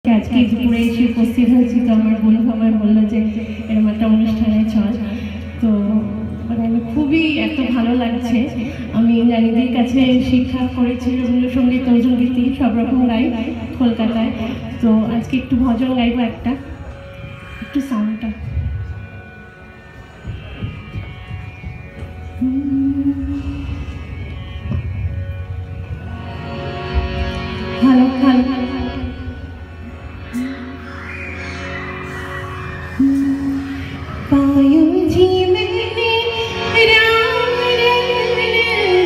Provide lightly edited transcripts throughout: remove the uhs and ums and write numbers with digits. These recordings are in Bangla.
আজকে দুপুরে এসে উপস্থিত হয়েছি, তো আমার বন্ধু আমায় বললো যে এরকম একটা অনুষ্ঠানে চল। তো মানে খুবই এত ভালো লাগছে। আমি রানীদের কাছে শিক্ষা করেছি রবীন্দ্রসঙ্গীত, নজরুলগীতি সব রকম গাই কলকাতায়। তো আজকে একটু ভজন গাইবো, একটু সাউন্ডটা ভালো ভালো ভালো पायो जी मैंने राम रतन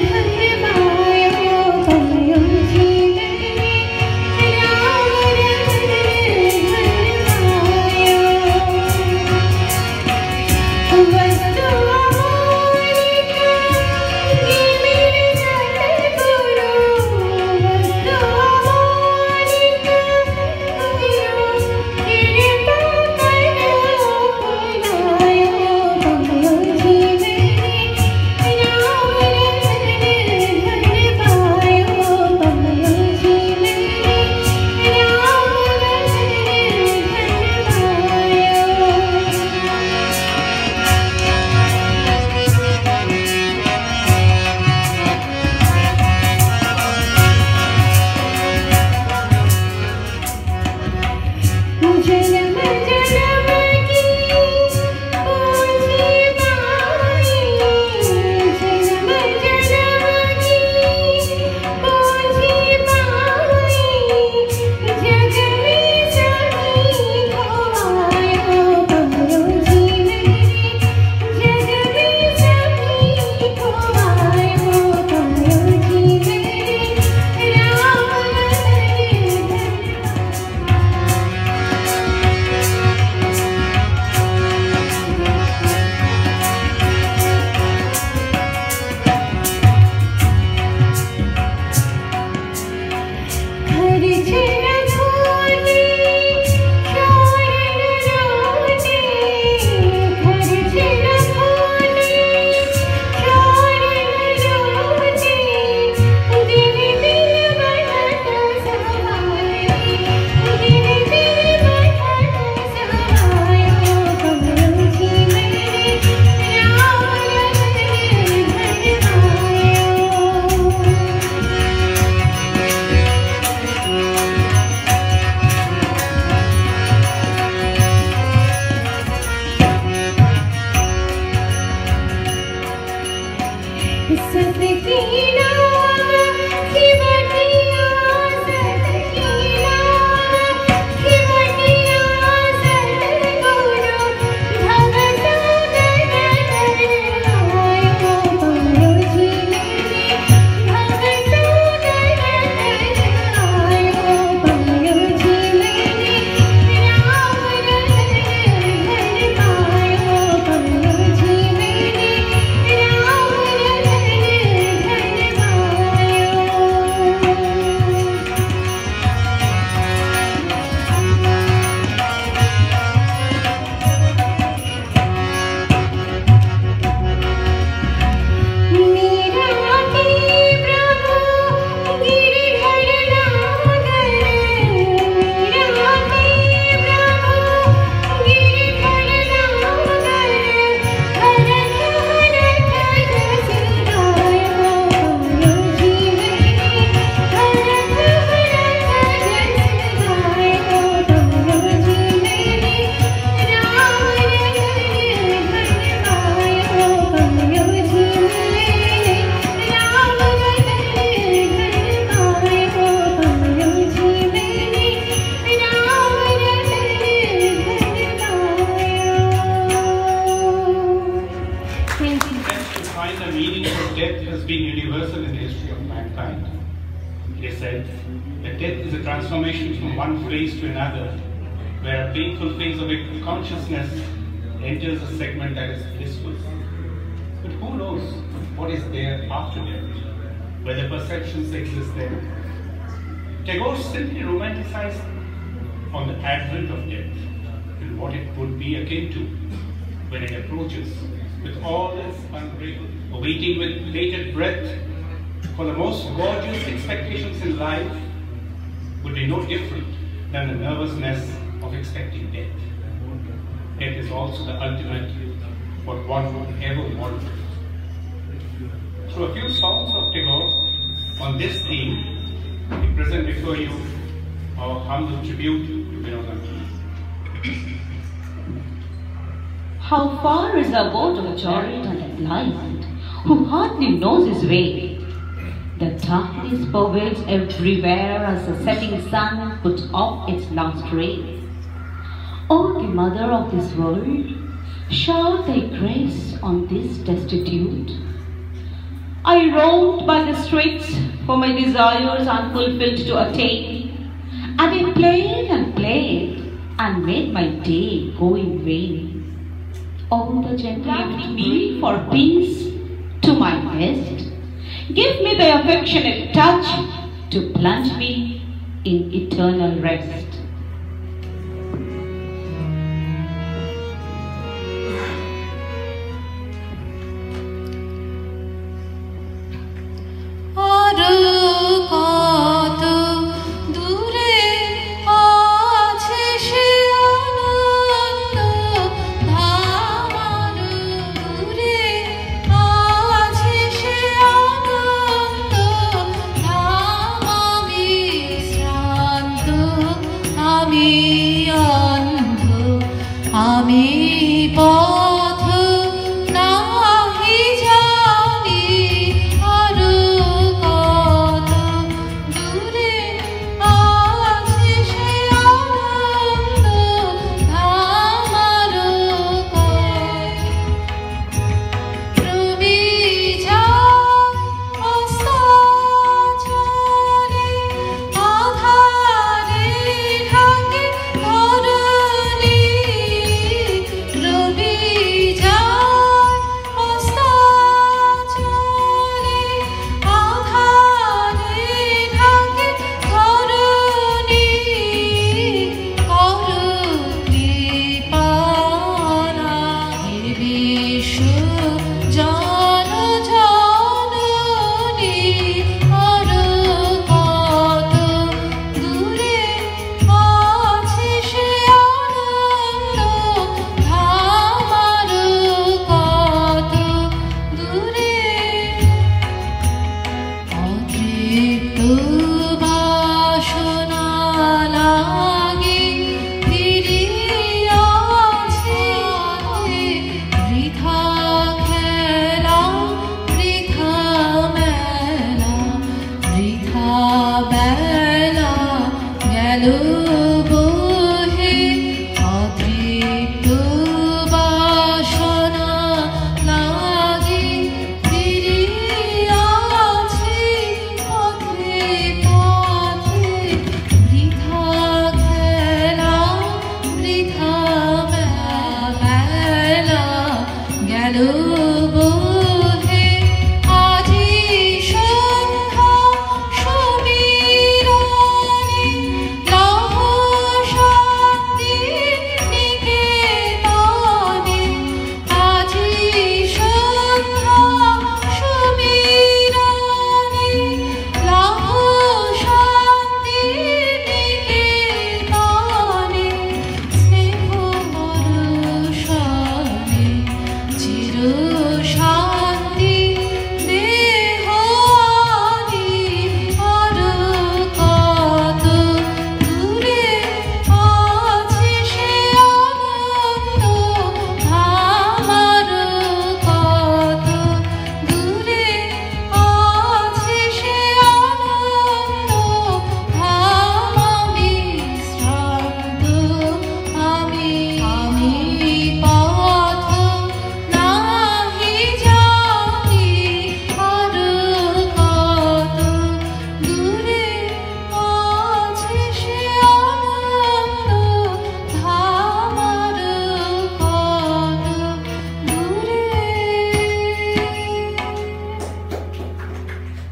धन पायो, पायो जी मैंने राम रतन धन पायो। वस्तु अमूल्य ये मेरे सतगुरु, वस्तु अमूल्य transformation from one phase to another, where a painful phase of consciousness enters a segment that is blissful. But who knows what is there after death, whether perceptions exist there. Tagore simply romanticized on the advent of death and what it would be akin to when it approaches with all its unbreakable, awaiting with bated breath for the most gorgeous expectations in life would be no different than the nervousness of expecting death. Death is also the ultimate, what one would ever want. Through a few songs of Tagore on this theme, we present before you our humble tribute to Vinod Nandi. How far is the abode of a journey and a blind who hardly knows his way? The darkness pervades everywhere as the setting sun puts off its last ray. O the mother of this world, shower thy grace on this destitute. I roamed by the streets for my desires unfulfilled to attain, and I played and made my day go in vain. O the gentle me for peace to my best, give me thy affectionate touch to plunge me in eternal rest.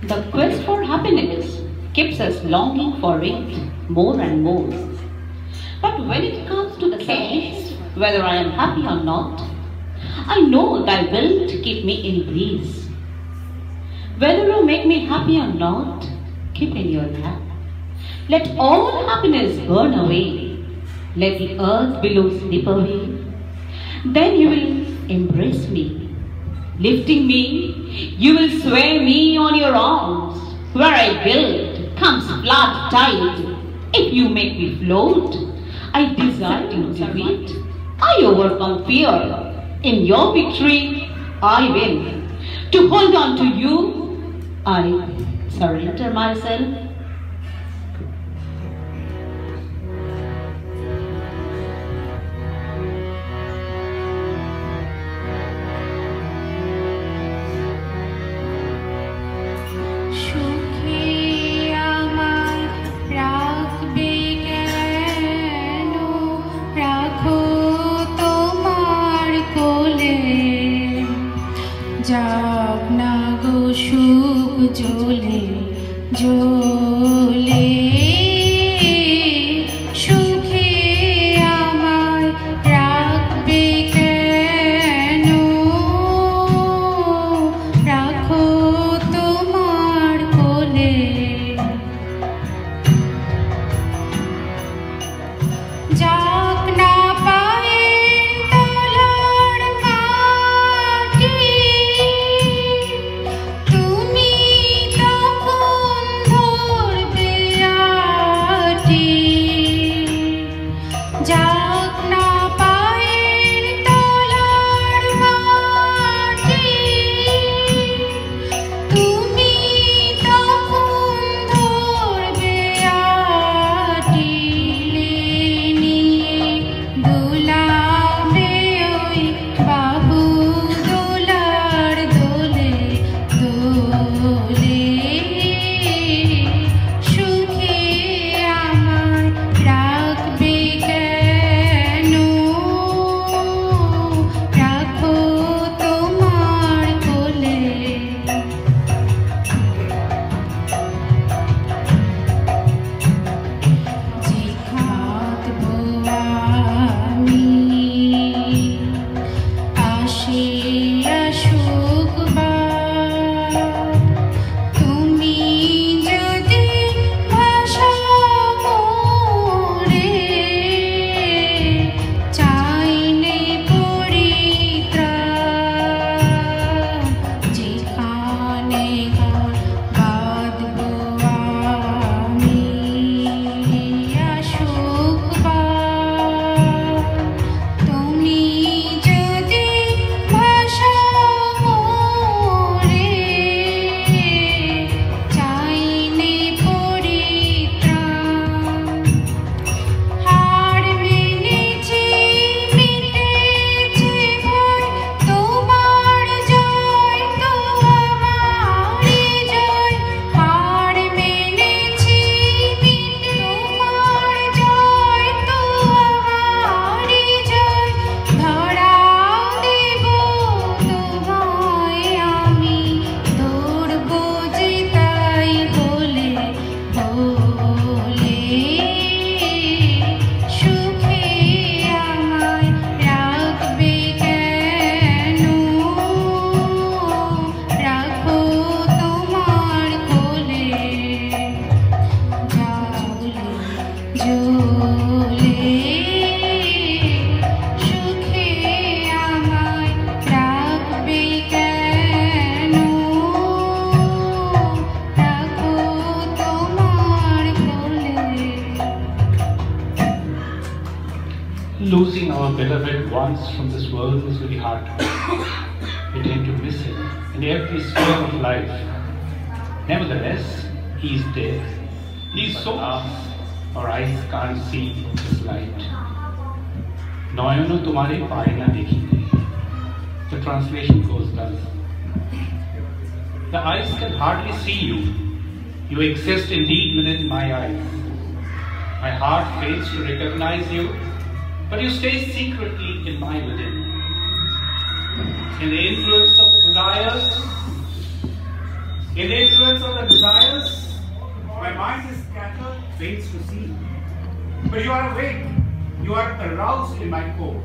The quest for happiness keeps us longing for it more and more. But when it comes to the case, whether I am happy or not, I know thy will to keep me in bliss. Whether you make me happy or not, keep in your lap. Let all happiness burn away. Let the earth below slip away. Then you will embrace me. Lifting me, you will sway me on your arms. Where I build comes flood tide. If you make me float, I desire to defeat. I overcome fear. In your victory, I win. To hold on to you, I surrender myself. Losing our beloved ones from this world is very hard. We tend to miss him in every sphere of life. Nevertheless, he is dead. He is so far, our eyes can't see his light. Noyono tumhare paaye na dekhenge. The translation goes thus. The eyes can hardly see you. You exist indeed within my eyes. My heart fails to recognize you, but you stay secretly in my within. In the influence of the desires, my mind is scattered, fails to see. But you are awake, you are aroused in my core.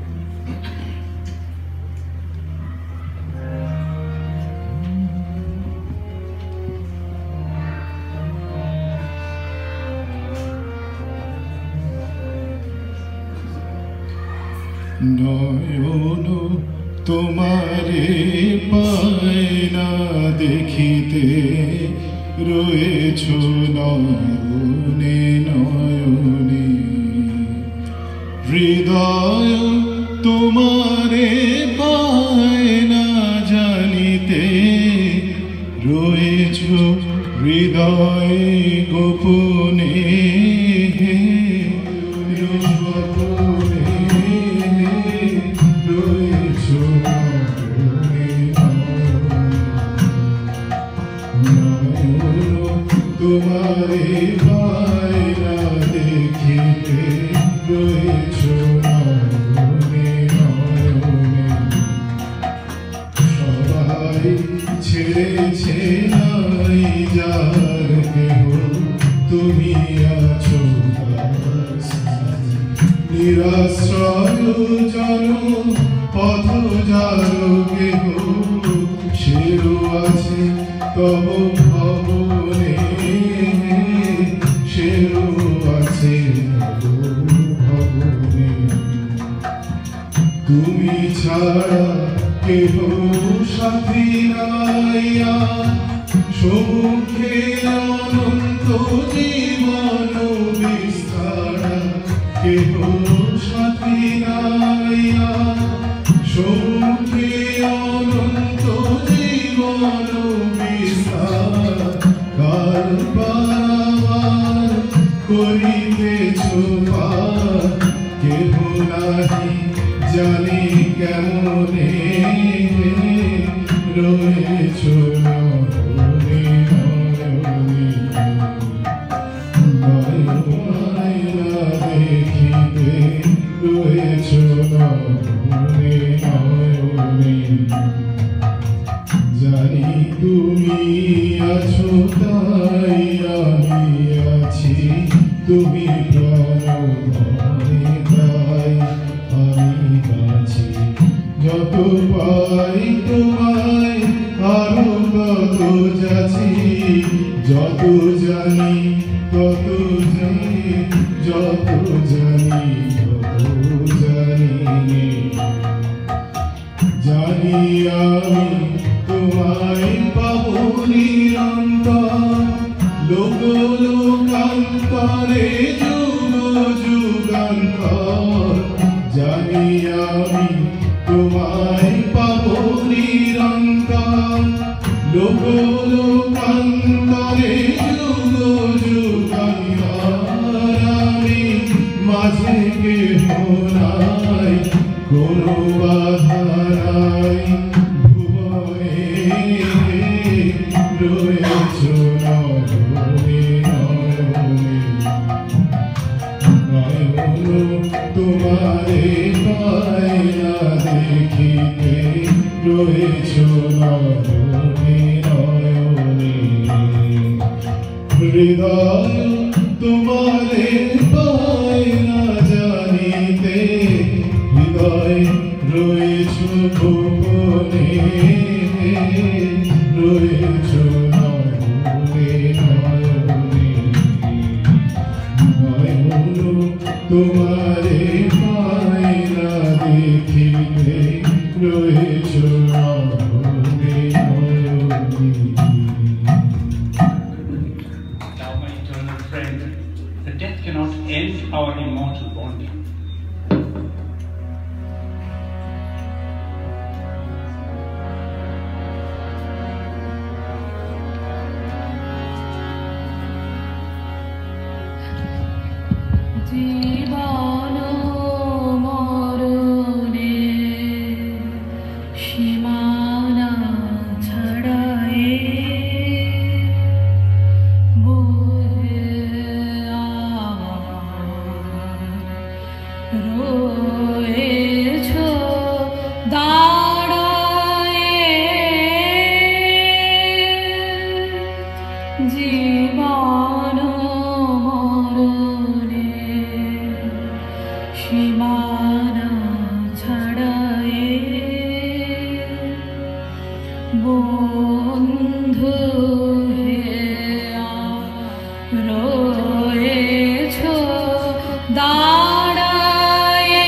নয়ন তোমারে পায় না দেখিতে রয়েছ নয়নে নয়নে হৃদয় তোমারে পায় না জানিতে রয়েছ হৃদয়ে গোপনে রয়েছ তোমারে পায় না দেখিতে রয়েছ নয়নে নয়নে সবাই ছেড়েছে নাই যার কেহ তুমি আছো নিরাশ্রয় জন পথযার কেহ সেও আছে তব ভবনে সেও আছে তব ভবনে তুমি ছাড়া কেহ সাথী নাইয়া সম্মুখে অনন্ত জীবন বিস্তারা কেহ সাথী নাইয়া সম্মুখে অনন্ত জীবন বিস্তার কার পারাবার করিতেছ পার কেহ নাহি জানি কেমনে রয়েছ নয়নে নয়নে নয়না দেখিতে রয়েছ নয়নে নয়নে জানি তুমি আছো তাই আমি আছি তুমি প্রাণ ধরে তাই আমি আছি যত পাই তোমায় আরো কত যাচ্ছি যত জানি তত জানি যত জানি তত জানি জানি আমি তোমায় পাবো নিরন্তর লোক লোকান্তরে যুগ যুগান্তর জানি আমি তোমায় পাবো নিরন্তর লোক লোকান্তরে যুগ যুগান্তর আমি মাঝে কেহ নাই কোনো বাধা নাই ভুবনে রয়েছ নয়নে নয়নে নয়ন তোমারে পায় না দেখিতে রয়েছ নয়নে নয়নে হৃদয় তোমারে পায় না জানিতে হৃদয় রয়েছ গোপনে রয়েছ নয়নে নয়নে নয়ন তোমারে পায় না দেখিতে রয়েছ নয়নে নয়নে Now, my eternal friend, the death cannot end our immortal bonding. জীবন মরণে সীমানা ছাড়ায়ে বহে রয়েছ দাঁড়ায়ে জীবন মরণে সীমানা ছাড়ায়ে বন্ধু হে রয়েছ দাঁড়ায়ে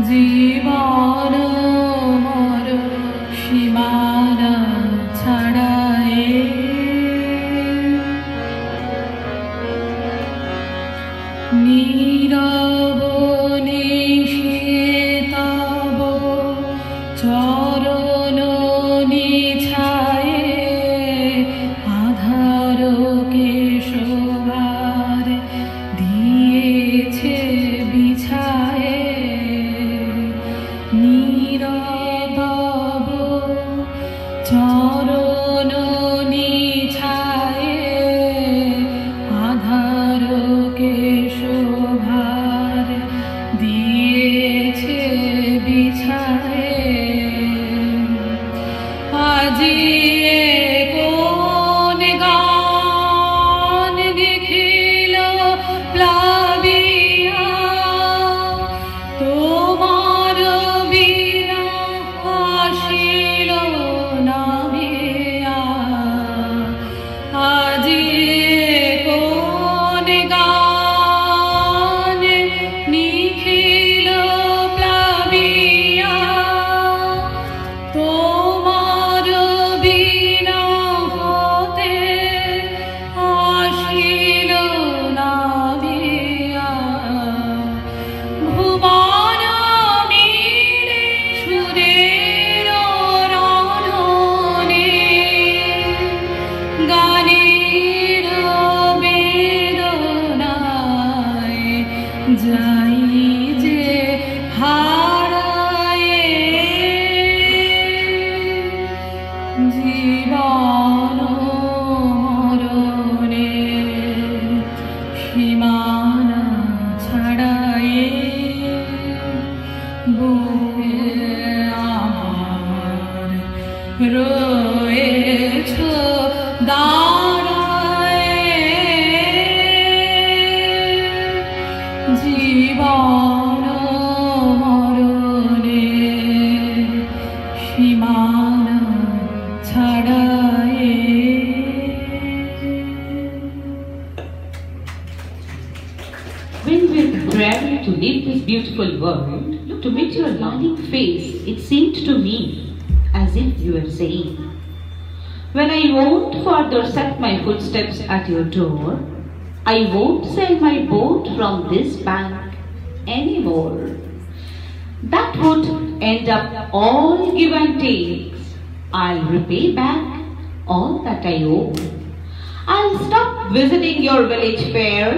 জীবন মর সীমানা ছাড়ায় নীরব নিশীতব চরণ নিছায়ে আধারকে শোভার দিয়েছে বিছায়ে নীরব চরণ নিছায়ে আধারকে শোভার দিয়েছে বিছায়ে আজি কোন গান দেখিল প্লাবিয়া তোমার বিনা আসিল না ভিয়া আজি কোন গান নিখিল প্লাবিয়া তোমার বিনা হতে আসিল না ভিয়া ভুবন মিলে সুরের রণনে গানের বেদনায় যাই যে হারায়ে জীবন মরণে সীমানা ছাড়ায়ে বুকে আমার রয়েছ দাঁড়ায়ে জীবন মরণে সীমানা ছাড়ায়ে When we're preparing to leave this beautiful world, to meet your loving face, it seemed to me as if you were saying, when I won't further set my footsteps at your door, I won't sail my boat from this bank anymore. That would end up all give and takes. I'll repay back all that I owe. I'll stop visiting your village fair.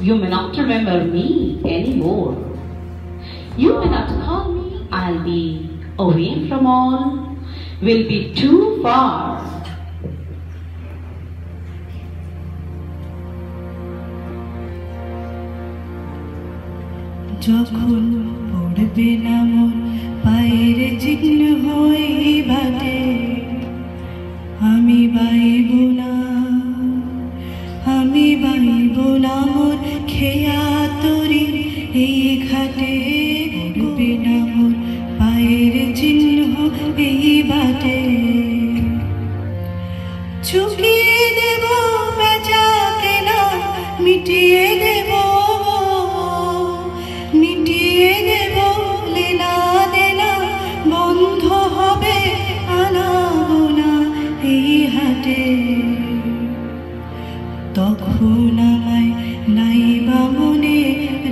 You may not remember me anymore. You may not call me. I'll be away from all. Will be too far. যখন পড়বে না মন পায়ের চিহ্ন হয়ে বাটে আমি বাইব না মোর খেয়া তরি এই ঘাটে পড়বে না মন পায়ের চিহ্ন এই বাটে চুকিয়ে দেব বেচা কেনা মিটিয়ে দেব লেনা দেনা বন্ধ হবে আনা গোনা এই হাটে তখন তখন আমায় নাইবা মনে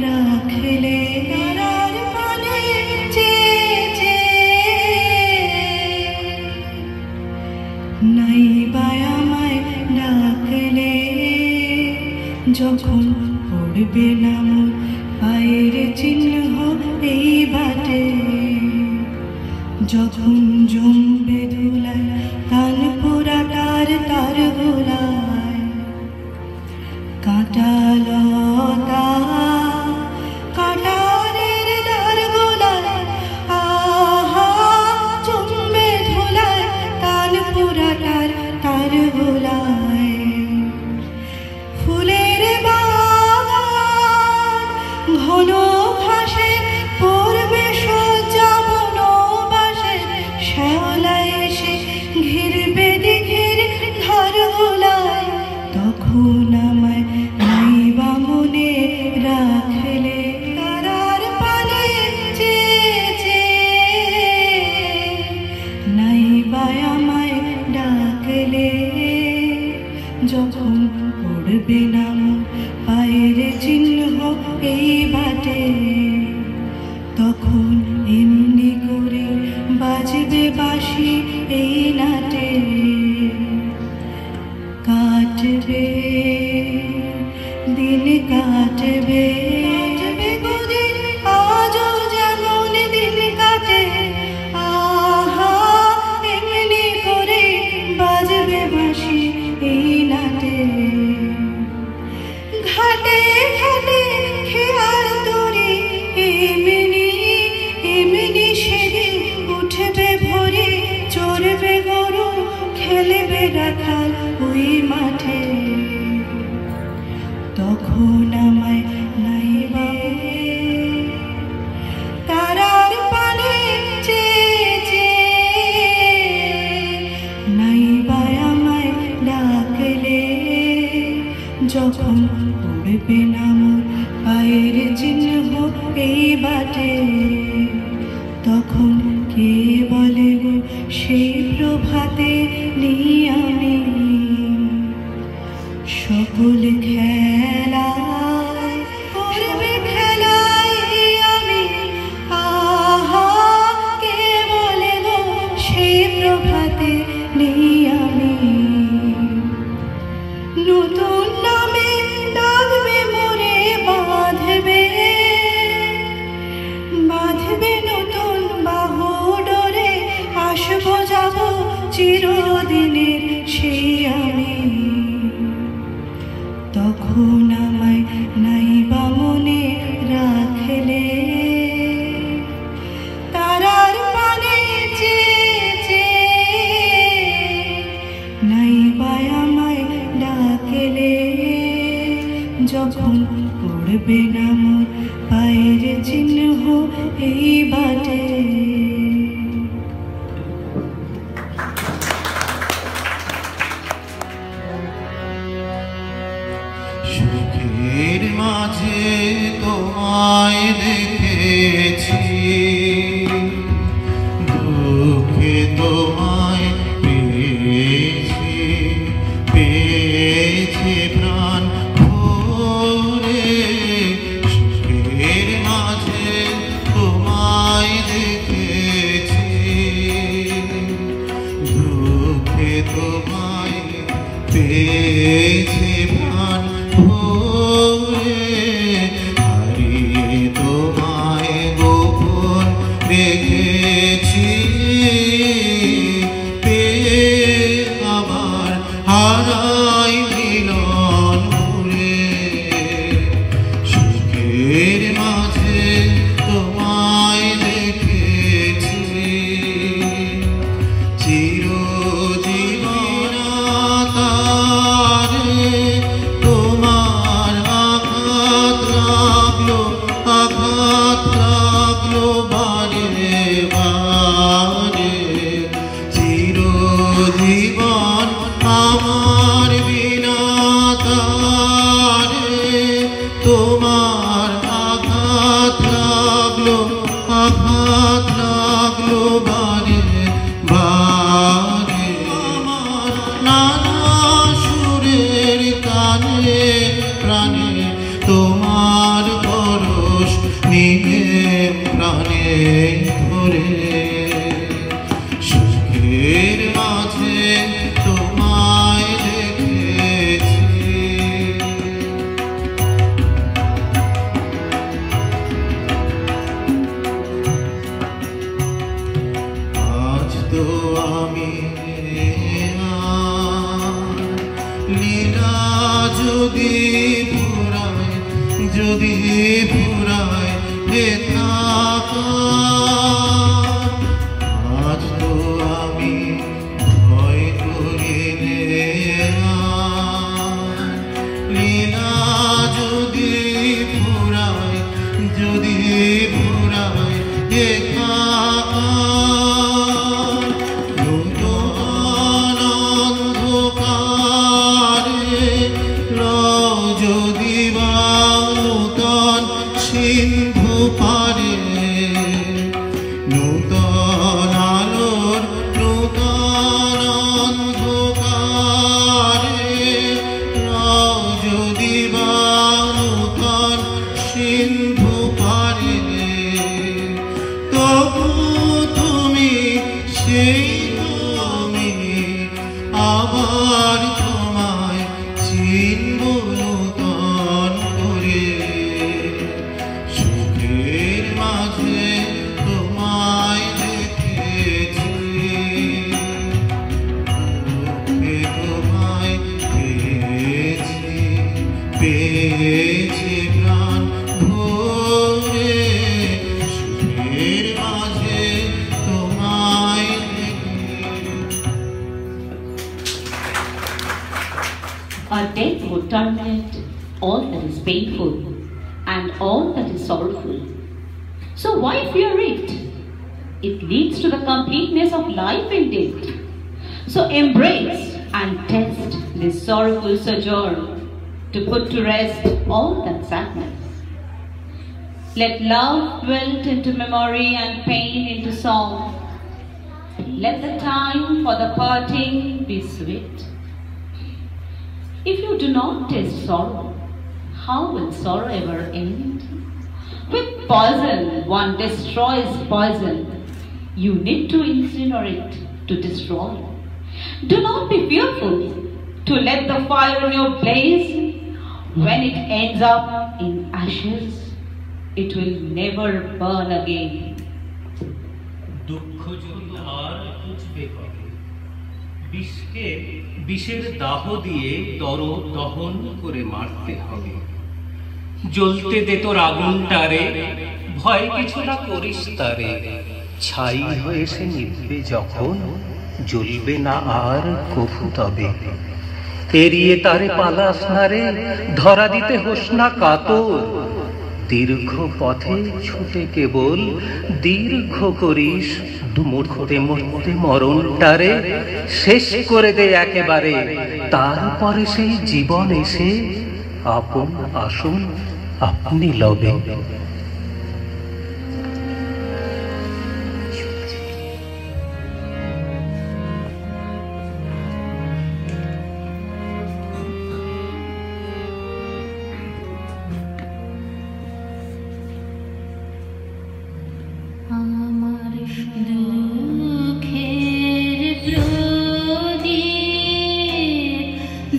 রাখলে তারার পানে চেয়ে নাইবা আমায় ডাকলে যখন পড়বে না মোর পায়ের চিহ্ন এই বাটে যখন জমবে ধুলায় তান পোড়াটার তার গোলায় কাঁটা লতা কাঁটারের তার গোলায় আহা জমবে ধুলায় তান পোড়াটার তার গোলায় ফুলের বাগান ঘন ঘাসে পড়বে সজ্জা বনবাসে শ্যাওলায় এসে ঘিরবে দিঘির ধার গোলায় তখন আমায় নাইবা মনে রাখলে তারার পানে চেয়ে নাইবা আমায় ডাকলে যখন পড়বে না পায়ের চিহ্ন এই বাটে তখন এমনি করে বাজবে বাঁশি এই নাটে কাটবে দিন কাটবে গদিন আজও যেমন দিন কাটে আহা এমনি করে বাজবে বাঁশি এই নাটে ঘাটে ঘাটে খেয়ার তরি এমনি এমনি সেদিন উঠবে ভোরে চড়বে গরু খেলবে রাখাল ওই মাঠে তখন আমায় নাইবা তারার পানে চেয়ে নাইবা আমায় ডাকলে যখন পড়বে না মোর পায়ের চিহ্ন এই বাটে তখন কে বলে গো সেই প্রভাতে নিয়ে আমি সকল খেলায় করবে খেলায় আমি আহা কে বলে গো সেই প্রভাতে নিয়ে আমি নতুন নামে ডাকবে মোরে বাঁধবে বাঁধবে নতুন বাহু ডোরে আসবো যাব চিরদিনের সেই আমি তখন আমায় নাইবা মনে রাখলে তারার পানে চেয়ে নাইবা আমায় ডাকলে যখন পড়বে না মোর পায়ের চিহ্ন এই বাটে সুখের মাঝে তোমায় দেখেছি দুঃখে তোমায় পেয়েছি পেয়েছি প্রাণ ভরে সুখের মাঝে তোমায় দেখেছি দুঃখে তোমায় পেয়েছি প্রাণ ভরে হারিয়ে তোমায় গোপন রেখেছি পেয়ে আবার হারাই মিলন ভুলে সুখের মাঝে তোমায় দেখেছি চিরজীবন তারে তোমার আঘাত লাগলো বারে বারে চিরজীবন আমার বিনা তারে তোমার আঘাত লাগলো বারে বারে আমার নানা সুরের কানে যদি ফুরায় থাকা আজ তো আমি ভয় করিলে লীলা যদি ফুরায় নূতন অন্ধকারে যদি বা নূতন সিন্ধু পারে নূতন আলোর নূতন অন্ধকারে যদি বা নূতন সিন্ধু পারে তবু তুমি সেই তুমি আবার তোমায় চিনব নূতন করে সুখের মাঝে তোমায় দেখেছি তোমায় পেয়েছি প্রাণ ভরে সুখের মাঝে তোমায় A death would terminate all that is painful and all that is sorrowful. So why fear it? It leads to the completeness of life indeed. So embrace and test this sorrowful sojourn to put to rest all that sadness. Let love dwell into memory and pain into song. Let the time for the parting be sweet. If you do not taste sorrow, how will sorrow ever end? With poison, one destroys poison. You need to incinerate to destroy. Do not be fearful to let the fire in your blaze. When it ends up in ashes, it will never burn again. দুঃখ যদি আর বুঝবে কবে বিষের দাহ দিয়ে দহন করে মারতে হবে জ্বলতে দে তোর আগুনটারে ভয় কিছু না করিস তারে ছাই হয়ে সে নিভবে যখন জ্বলবে না আর কভু তবে এড়িয়ে তারে পালাস না রে ধরা দিতে হোস না কাতর দীর্ঘ পথে ছুটে কেবল দীর্ঘ করিস মরতে মরতে মরণটারে শেষ করে দে একেবারে তারপরে সেই জীবন এসে আপন আসুন আপনি লবে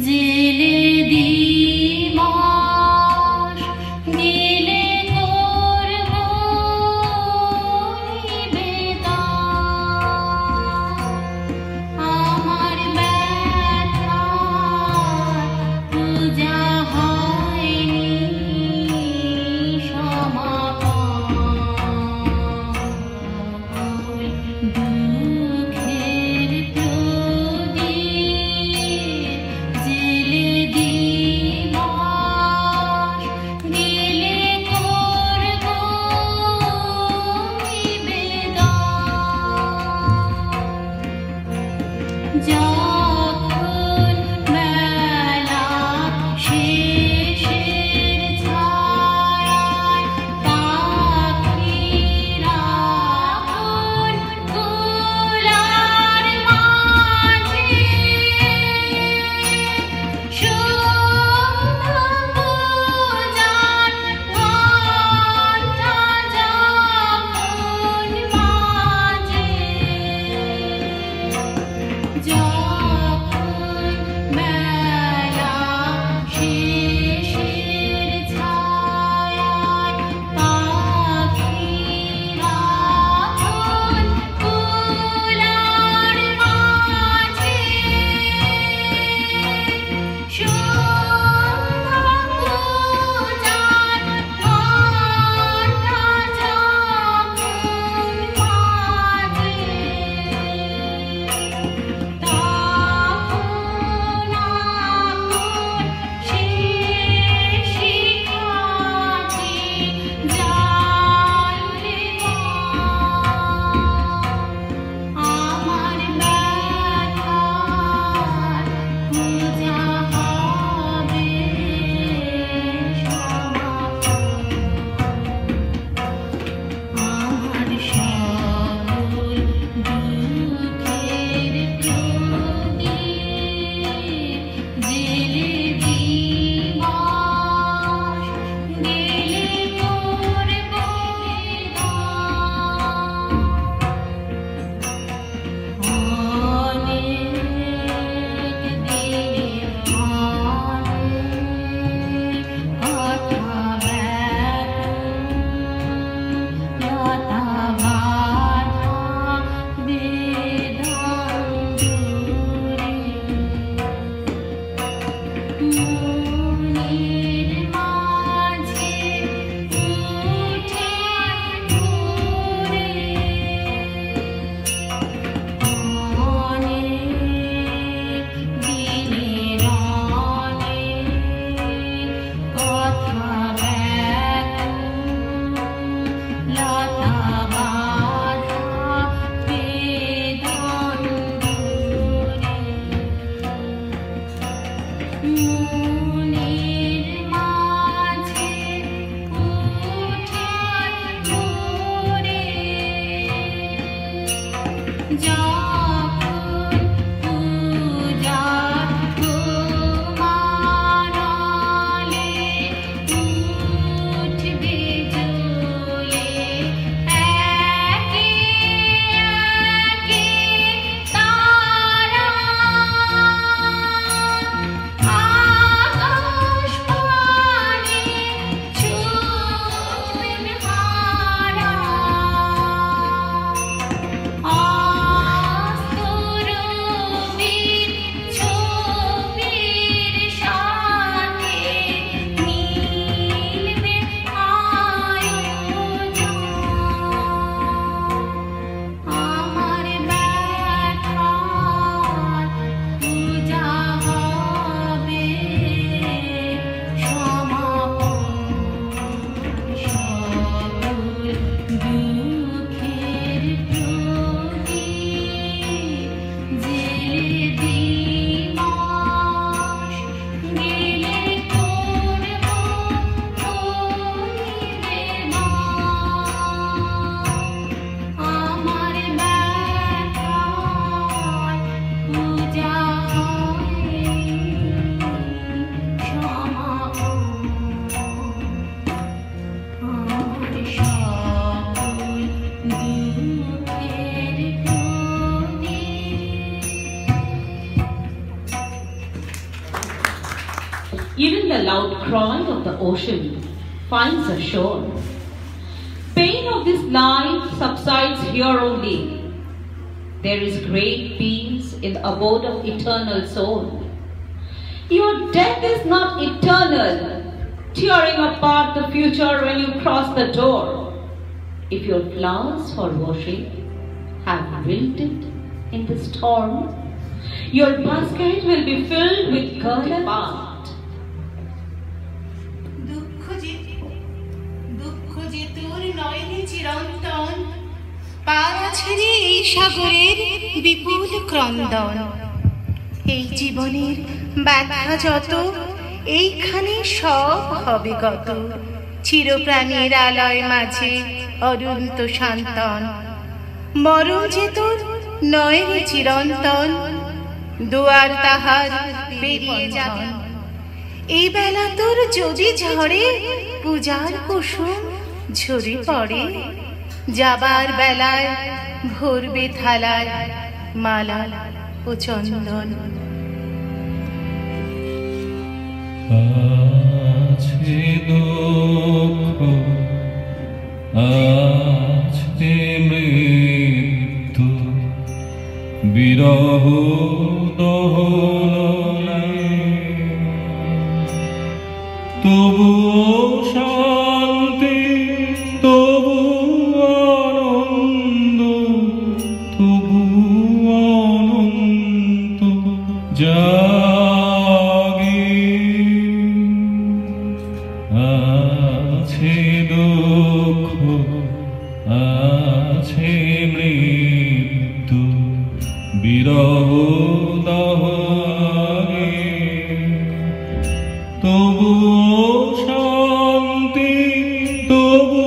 জেলে দিমাস গেলে loud cry of the ocean finds a shore. Pain of this life subsides here only. There is great peace in the abode of eternal soul. Your death is not eternal, tearing apart the future when you cross the door. If your flowers for worship have wilted in the storm, your basket will be filled with golden past. দুঃখ যে তোর নয়নে চিরন্তন, পারা ছেড়ে এই সাগরের বিপুল ক্রন্দন। এই জীবনের ব্যথা যত এইখানে সব হবে গত, চিরপ্রাণীর আলয় মাঝে অনন্ত শান্তন। মরণ যে তোর নয়নে চিরন্তন, দুয়ার তাহার বেরিয়ে যাবে। এই বেলা তোর যদি ঝরে পূজার কুসুম ঝরে পড়ে, যাবার বেলায় ভরবে থালায় মালা ও চন্দন। আছে দুঃখ, আছে মৃত্যু, বিরহ দহনে, তবুও শান্তি, তবু আনন্দ, তবু অনন্ত জাগে। আছে দুঃখ, আছে মৃত্যু, বিরহ দহনে, তবুও শান্তি, তবু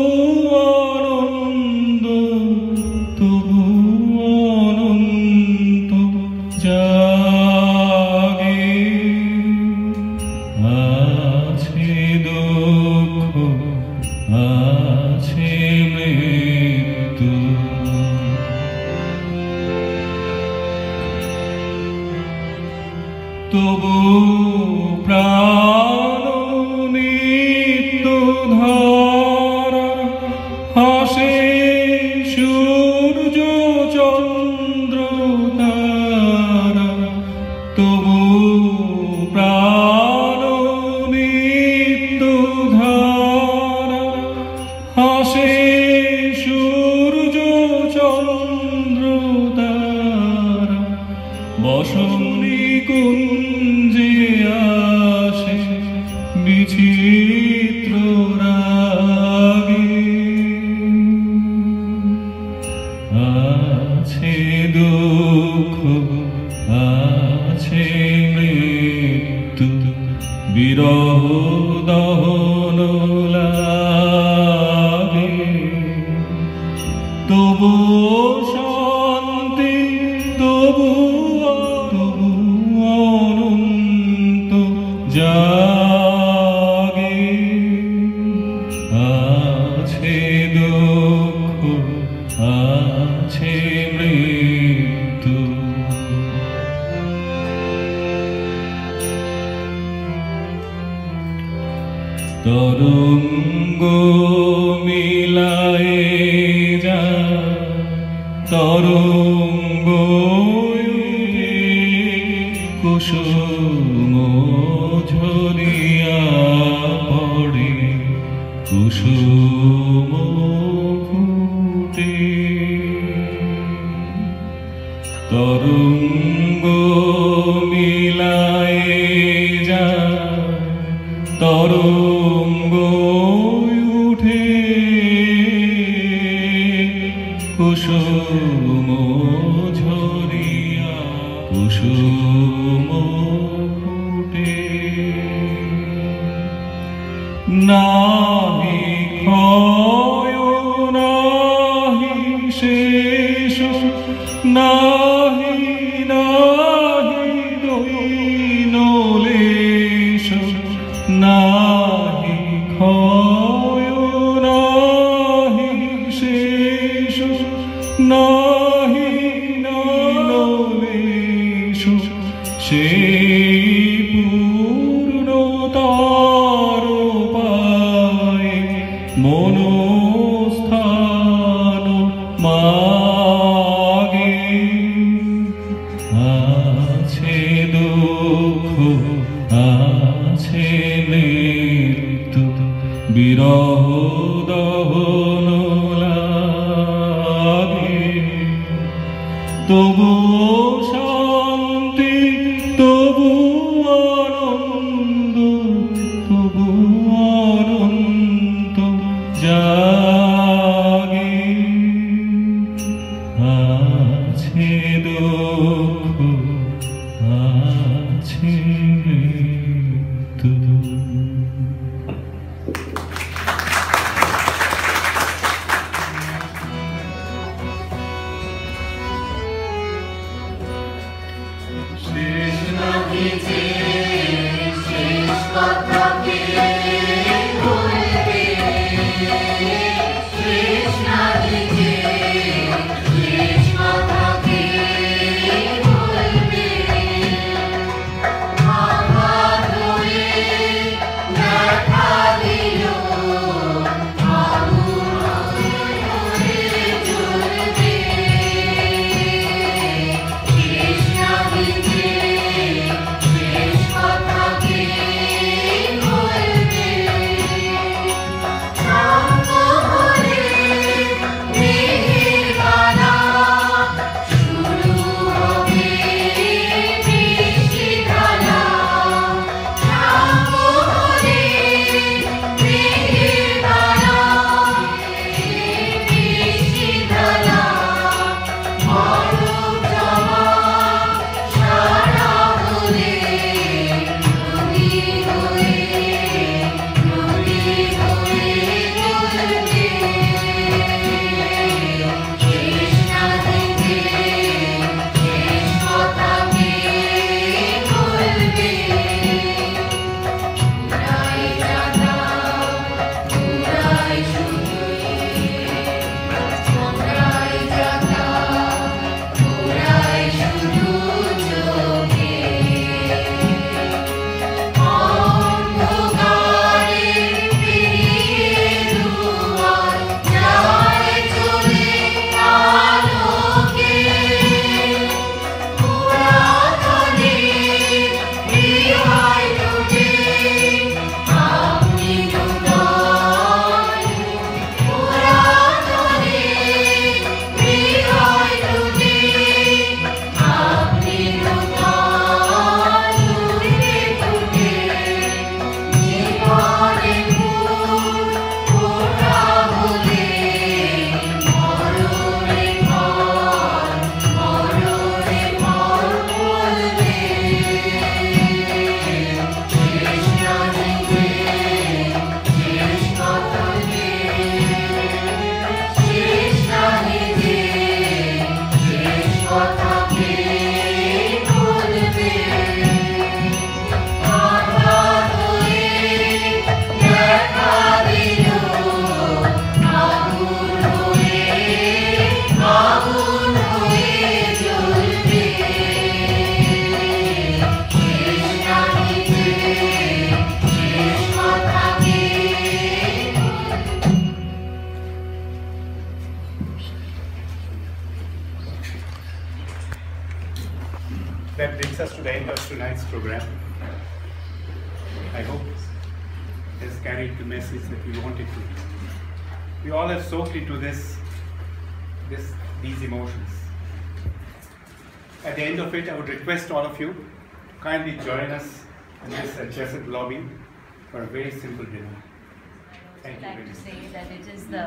আনন্দ, তবু অনন্ত জাগে। আছে দুঃখ, আছে মৃত্যু। তবু প্রাণ নিত্য ধারা, হাসে সূর্য চন্দ্র তারা। তবু প্রাণ নিত্য ধারা, হাসে সূর্য চন্দ্র তারা। বসন্তি কুঞ্জে আসে বিচিত্র রাগে। আছে দুঃখ, আছে মৃত্যু, বিরহ দহন লাগে, তবুও শান্তি, তবু তবু অনন্ত জাগে। আছে দুঃখ, আছে মৃত্যু। তরঙ্গ মিলায়ে যা, তরঙ্গ কুসুম ঝরিয়া পড়ে, কুসুম ফুটে। তরঙ্গ মিলায়ে যা, তরঙ্গ উঠে, কুসুম ঝরিয়া, কুসুম ফুটে। নাহি ক্ষয়, নাহি শেষ, নাহি নাহি দৈনলেশ। নাহি ক্ষয়, নাহি শেষ, নাহি নলেশ। সেই পূর্ণতা মনস্থান মাগে আছে দুঃখ আছে মৃত্যু বিরহ দহন লাগে তবু শান্তি তবু আনন্দ তবু অনন্ত জাগে আছে দুঃখ আছে মৃত্যু। That brings us to the end of tonight's program. I hope it has carried the message that we wanted to. We all have soaked into these emotions. At the end of it, I would request all of you to kindly join us in this adjacent lobby for a very simple dinner. Thank you I'd very like to much. say that it is the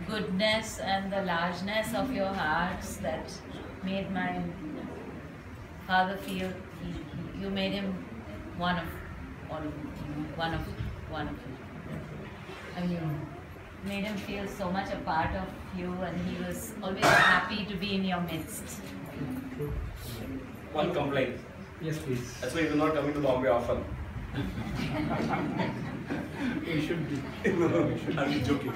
goodness and the largeness of your hearts that made my father feel you made him one of you. And you made him feel so much a part of you, and he was always happy to be in your midst. One complaint. Yes, please. That's why you're not coming to Bombay often. We should be. No, I'm joking.